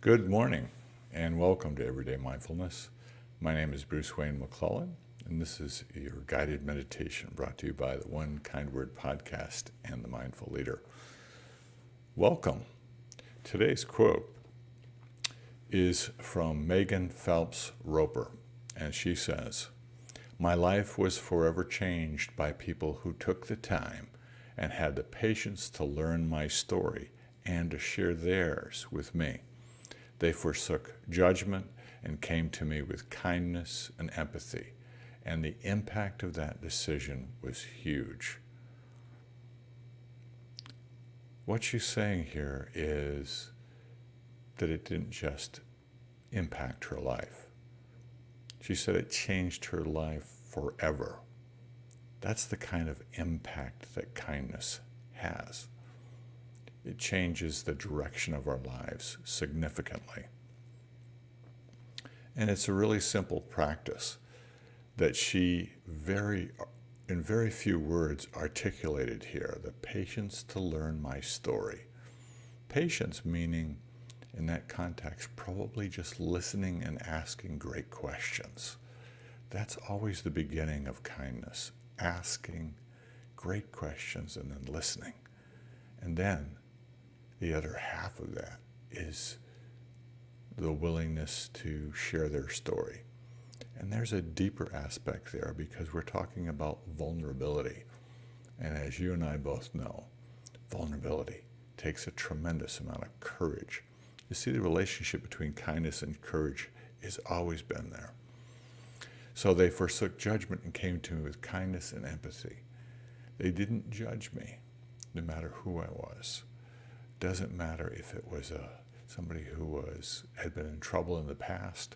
Good morning and welcome to Everyday Mindfulness. My name is Bruce Wayne McClellan, and this is your guided meditation brought to you by the One Kind Word podcast and the Mindful Leader. Welcome. Today's quote is from Megan Phelps Roper, and she says, "My life was forever changed by people who took the time and had the patience to learn my story and to share theirs with me. They forsook judgment and came to me with kindness and empathy, and the impact of that decision was huge." What she's saying here is that it didn't just impact her life. She said it changed her life forever. That's the kind of impact that kindness has. It changes the direction of our lives significantly. And it's a really simple practice that she in very few words articulated here, the patience to learn my story. Patience meaning, in that context, probably just listening and asking great questions. That's always the beginning of kindness, asking great questions and then listening. And then the other half of that is the willingness to share their story. And there's a deeper aspect there because we're talking about vulnerability. And as you and I both know, vulnerability takes a tremendous amount of courage. You see, the relationship between kindness and courage has always been there. So they forsook judgment and came to me with kindness and empathy. They didn't judge me, no matter who I was. Doesn't matter if it was somebody who had been in trouble in the past,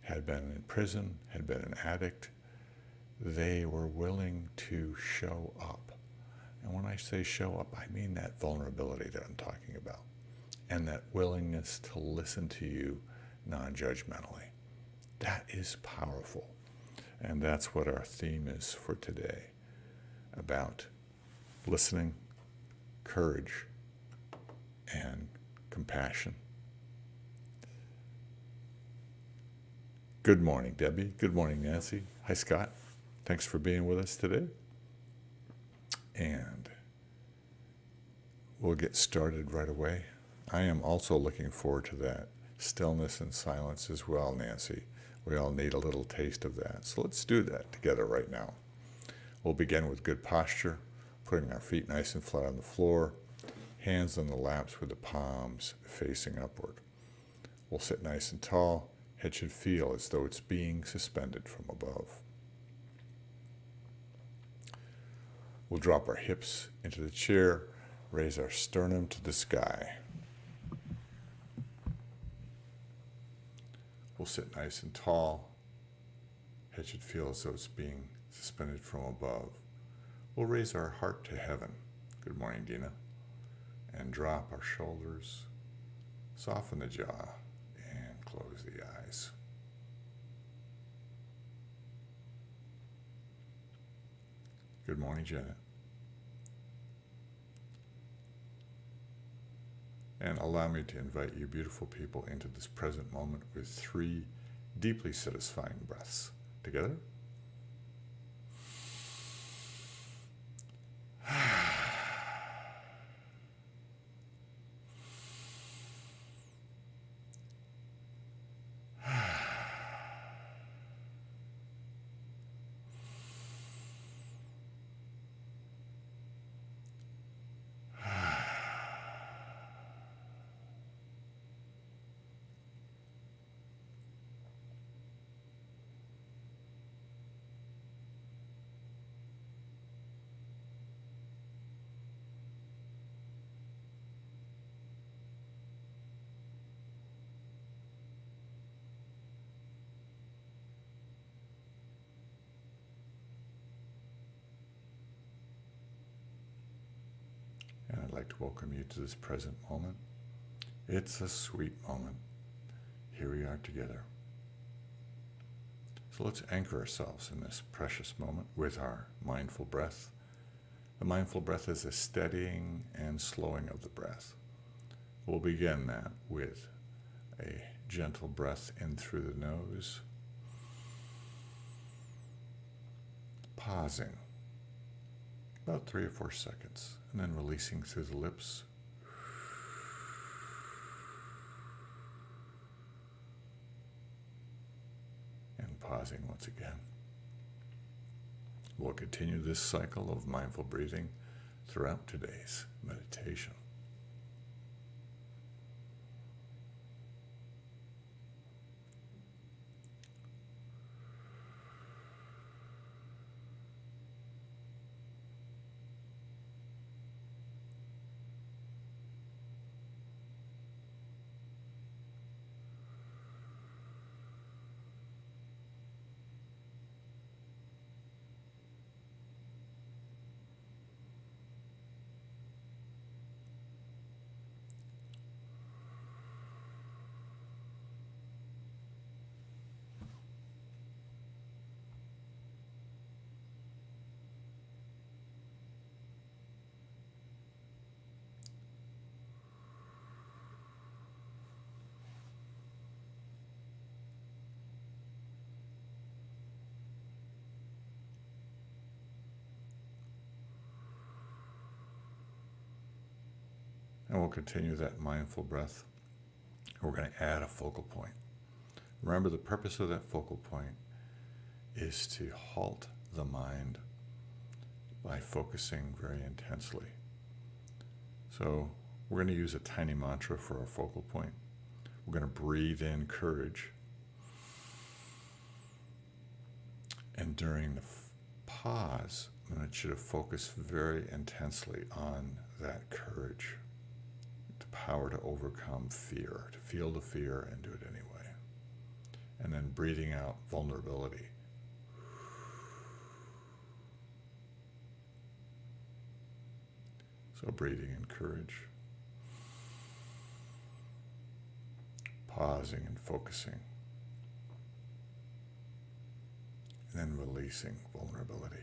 had been in prison, had been an addict. They were willing to show up. And when I say show up, I mean that vulnerability that I'm talking about and that willingness to listen to you non-judgmentally. That is powerful. And that's what our theme is for today, about listening, courage, and compassion. Good morning, Debbie. Good morning, Nancy. Hi, Scott. Thanks for being with us today. And we'll get started right away. I am also looking forward to that stillness and silence as well, Nancy. We all need a little taste of that. So let's do that together right now. We'll begin with good posture, putting our feet nice and flat on the floor, hands on the laps with the palms facing upward. We'll sit nice and tall. Head should feel as though it's being suspended from above. We'll drop our hips into the chair, raise our sternum to the sky. We'll sit nice and tall. Head should feel as though it's being suspended from above. We'll raise our heart to heaven. Good morning, Dina. And drop our shoulders, soften the jaw, and close the eyes. Good morning, Janet. And allow me to invite you, beautiful people, into this present moment with 3 deeply satisfying breaths. Together. And I'd like to welcome you to this present moment. It's a sweet moment. Here we are together. So let's anchor ourselves in this precious moment with our mindful breath. The mindful breath is a steadying and slowing of the breath. We'll begin that with A gentle breath in through the nose, pausing about 3 or 4 seconds, and then releasing through the lips. And pausing once again. We'll continue this cycle of mindful breathing throughout today's meditation. And we'll continue that mindful breath. We're going to add a focal point. Remember, the purpose of that focal point is to halt the mind by focusing very intensely. So we're going to use a tiny mantra for our focal point. We're going to breathe in courage. And during the pause, I want you to focus very intensely on that courage. The power to overcome fear, to feel the fear and do it anyway. And then breathing out vulnerability. So breathing in courage, pausing and focusing, and then releasing vulnerability.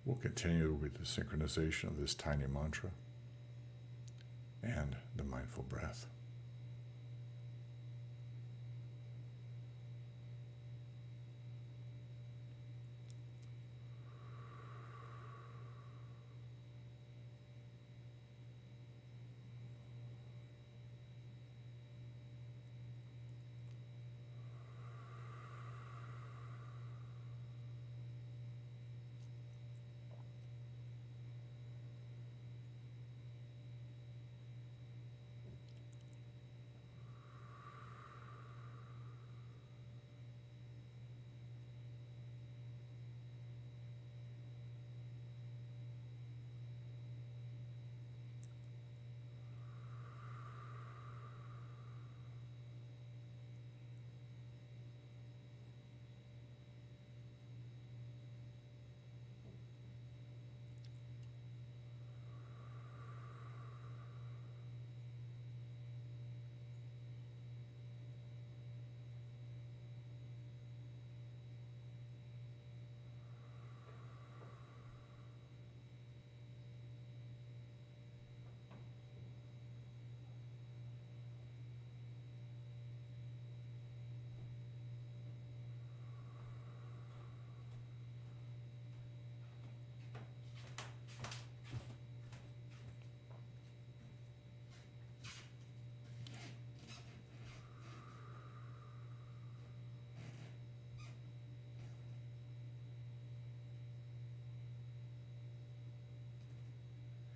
We'll continue with the synchronization of this tiny mantra and the mindful breath.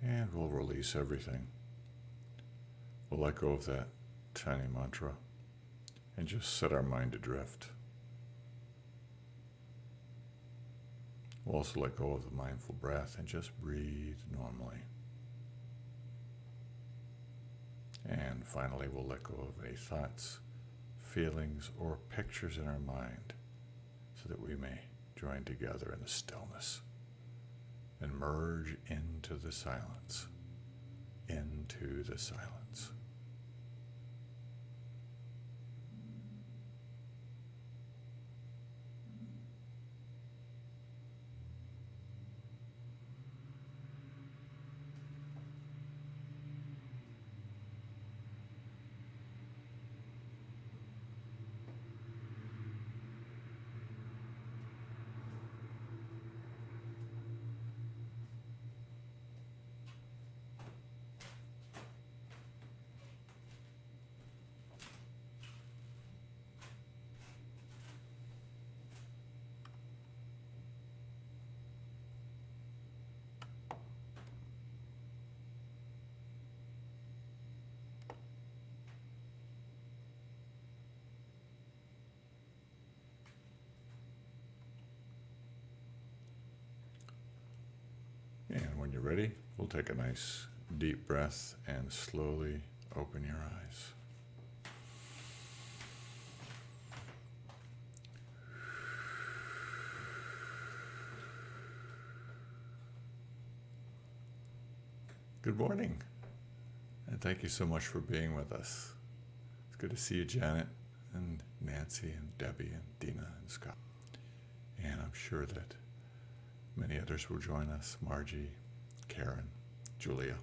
And we'll release everything. We'll let go of that tiny mantra and just set our mind adrift. We'll also let go of the mindful breath and just breathe normally. And finally, we'll let go of any thoughts, feelings, or pictures in our mind so that we may join together in the stillness and merge into the silence, into the silence. And when you're ready, we'll take a nice deep breath and slowly open your eyes. Good morning, and thank you so much for being with us. It's good to see you, Janet, and Nancy, and Debbie, and Dina, and Scott. And I'm sure that many others will join us: Margie, Karen, Julia,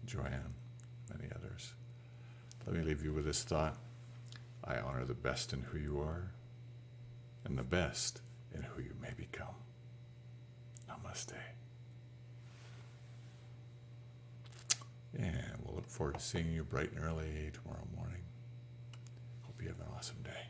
Joanne, many others. Let me leave you with this thought. I honor the best in who you are, and the best in who you may become. Namaste. And we'll look forward to seeing you bright and early tomorrow morning. Hope you have an awesome day.